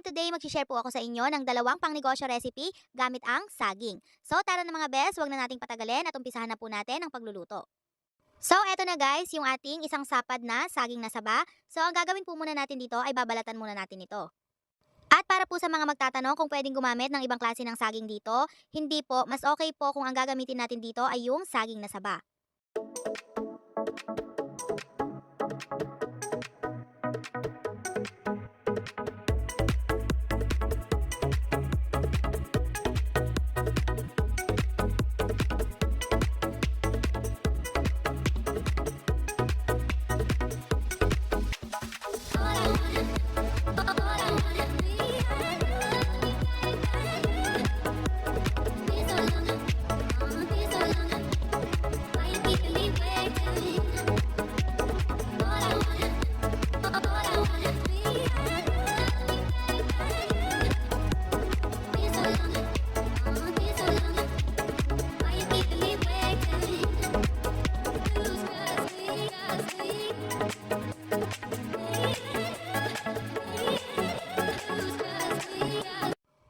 today mag-share po ako sa inyo ng dalawang pangnegosyo recipe gamit ang saging. So tara na mga bes, wag na nating patagalin at umpisahan na po natin ang pagluluto. So eto na guys, yung ating isang sapad na saging na saba. So ang gagawin po muna natin dito ay babalatan muna natin ito. At para po sa mga magtatanong kung pwedeng gumamit ng ibang klase ng saging dito, hindi po, mas okay po kung ang gagamitin natin dito ay yung saging na saba.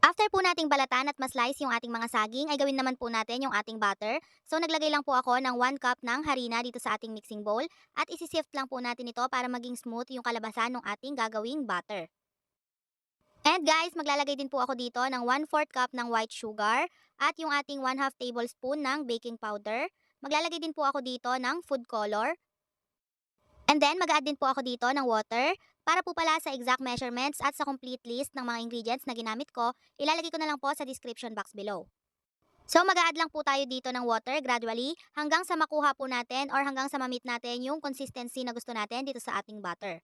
After po nating balatan at ma-slice yung ating mga saging, ay gawin naman po natin yung ating butter. So naglagay lang po ako ng 1 cup ng harina dito sa ating mixing bowl at isi-sift lang po natin ito para maging smooth yung kalabasan ng ating gagawing butter. And guys, maglalagay din po ako dito ng 1/4 cup ng white sugar at yung ating 1/2 tablespoon ng baking powder. Maglalagay din po ako dito ng food color. And then mag-add din po ako dito ng water. Para po pala sa exact measurements at sa complete list ng mga ingredients na ginamit ko, ilalagay ko na lang po sa description box below. So mag-a-add lang po tayo dito ng water gradually hanggang sa makuha po natin or hanggang sa ma-meet natin yung consistency na gusto natin dito sa ating butter.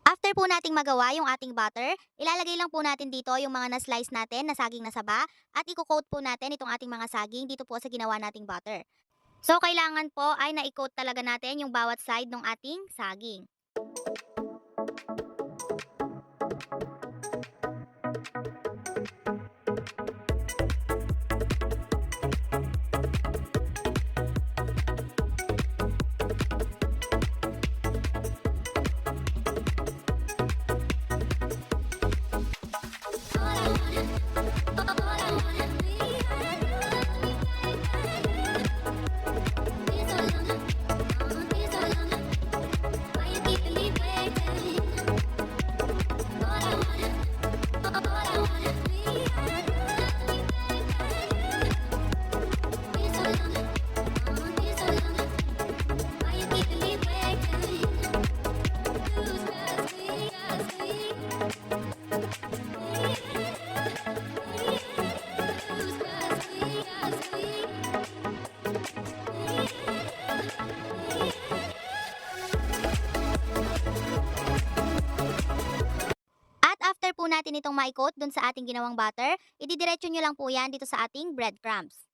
After po nating magawa yung ating butter, ilalagay lang po natin dito yung mga na-slice natin na saging na saba at i-coat po natin itong ating mga saging dito po sa ginawa nating butter. So kailangan po ay na-coat talaga natin yung bawat side ng ating saging. Po natin itong ma-coat dun sa ating ginawang butter, ididiretso nyo lang po yan dito sa ating breadcrumbs.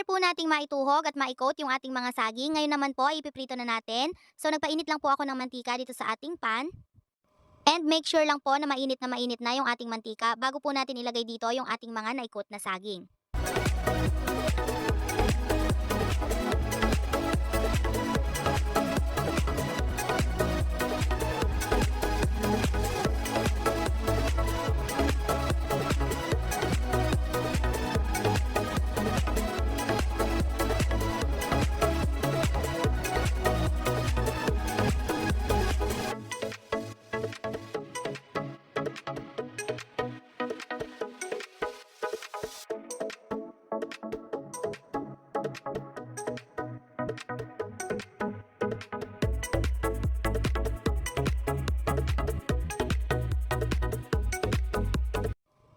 Po nating maituhog at ma-coat yung ating mga saging. Ngayon naman po ay ipiprito na natin. So nagpainit lang po ako ng mantika dito sa ating pan. And make sure lang po na mainit na yung ating mantika bago po natin ilagay dito yung ating mga na-coat na saging.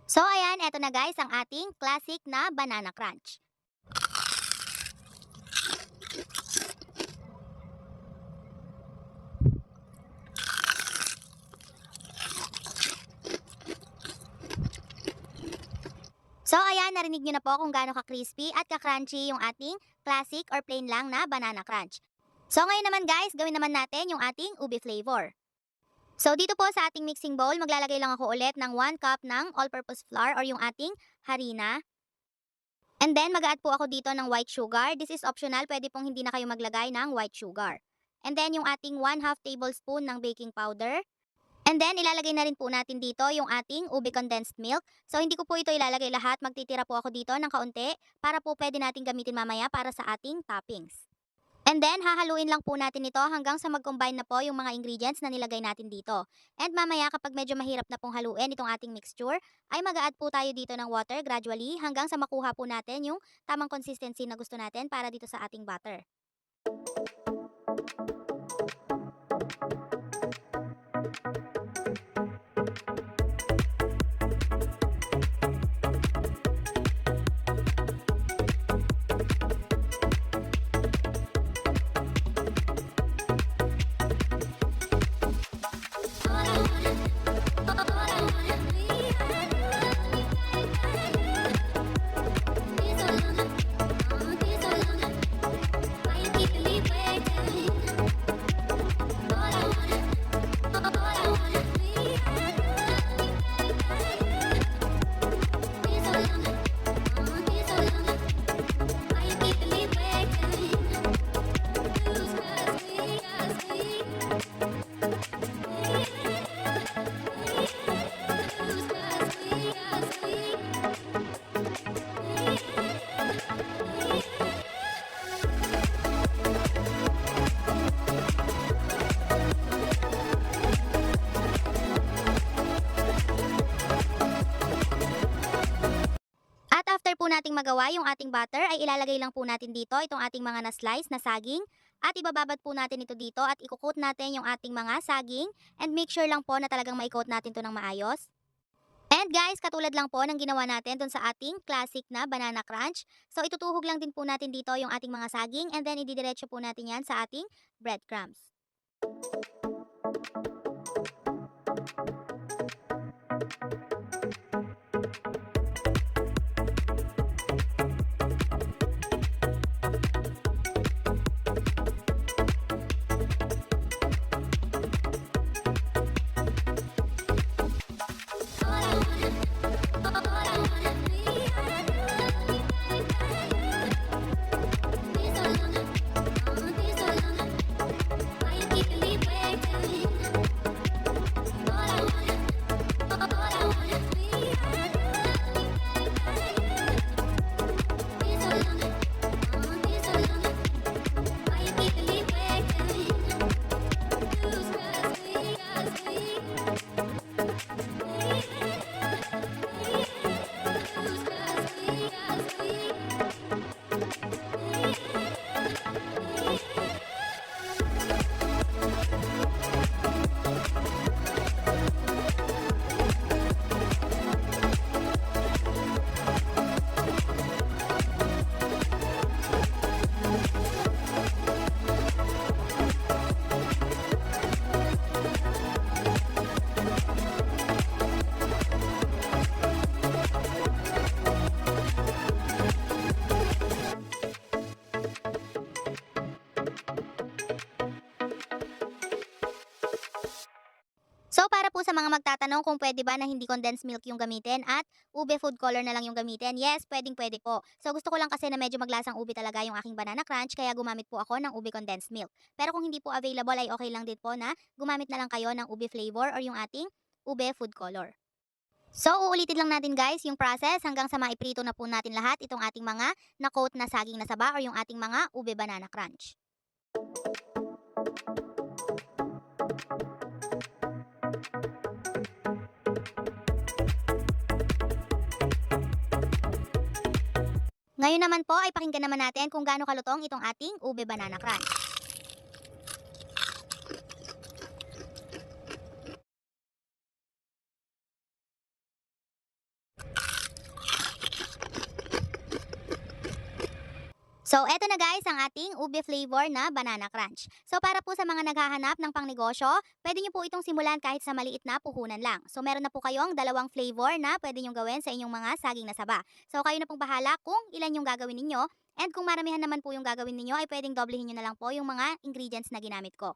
So ayan, eto na guys ang ating classic na banana crunch. So ayan, narinig nyo na po kung gaano ka-crispy at ka-crunchy yung ating classic or plain lang na banana crunch. So ngayon naman guys, gawin naman natin yung ating ube flavor. So dito po sa ating mixing bowl, maglalagay lang ako ulit ng 1 cup ng all-purpose flour or yung ating harina. And then mag-add po ako dito ng white sugar. This is optional, pwede pong hindi na kayo maglagay ng white sugar. And then yung ating 1/2 tablespoon ng baking powder. And then, ilalagay na rin po natin dito yung ating ube condensed milk. So, hindi ko po ito ilalagay lahat. Magtitira po ako dito ng kaunti para po pwede natin gamitin mamaya para sa ating toppings. And then, hahaluin lang po natin ito hanggang sa mag-combine na po yung mga ingredients na nilagay natin dito. And mamaya, kapag medyo mahirap na pong haluin itong ating mixture, ay mag-a-add po tayo dito ng water gradually hanggang sa makuha po natin yung tamang consistency na gusto natin para dito sa ating batter. After po nating magawa yung ating butter, ay ilalagay lang po natin dito itong ating mga na-slice na saging at ibababad po natin ito dito at ikukot natin yung ating mga saging and make sure lang po na talagang maikot natin to ng maayos. And guys, katulad lang po ng ginawa natin dun sa ating classic na banana crunch. So itutuhog lang din po natin dito yung ating mga saging and then ididiretso po natin yan sa ating breadcrumbs. So para po sa mga magtatanong kung pwede ba na hindi condensed milk yung gamitin at ube food color na lang yung gamitin, yes, pwede po. So gusto ko lang kasi na medyo maglasang ube talaga yung aking banana crunch kaya gumamit po ako ng ube condensed milk. Pero kung hindi po available ay okay lang din po na gumamit na lang kayo ng ube flavor or yung ating ube food color. So uulitin lang natin guys yung process hanggang sa maiprito na po natin lahat itong ating mga na-coat na saging na saba or yung ating mga ube banana crunch. Ngayon naman po ay pakinggan naman natin kung gaano kalutong itong ating ube banana crunch. So, eto na guys ang ating ube flavor na banana crunch. So, para po sa mga naghahanap ng pangnegosyo, pwede nyo po itong simulan kahit sa maliit na puhunan lang. So, meron na po kayong dalawang flavor na pwede nyo gawin sa inyong mga saging na saba. So, kayo na pong bahala kung ilan yung gagawin ninyo. And kung maramihan naman po yung gagawin ninyo, ay pwedeng doblehin nyo na lang po yung mga ingredients na ginamit ko.